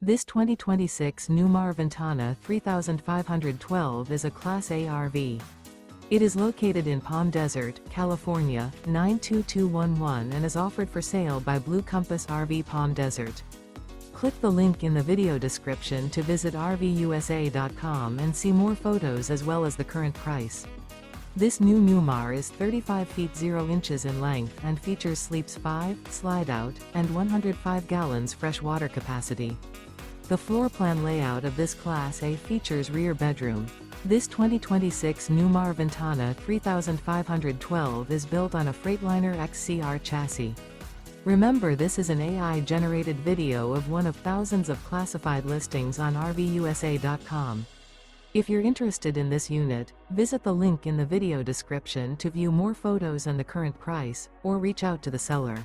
This 2026 Newmar Ventana 3512 is a Class A RV. It is located in Palm Desert, California, 92211 and is offered for sale by Blue Compass RV Palm Desert. Click the link in the video description to visit RVUSA.com and see more photos as well as the current price. This new Newmar is 35 feet 0 inches in length and features sleeps 5, slide-out, and 105 gallons fresh water capacity. The floor plan layout of this Class A features rear bedroom. This 2026 Newmar Ventana 3512 is built on a Freightliner XCR chassis. Remember, this is an AI-generated video of one of thousands of classified listings on RVUSA.com. If you're interested in this unit, visit the link in the video description to view more photos and the current price, or reach out to the seller.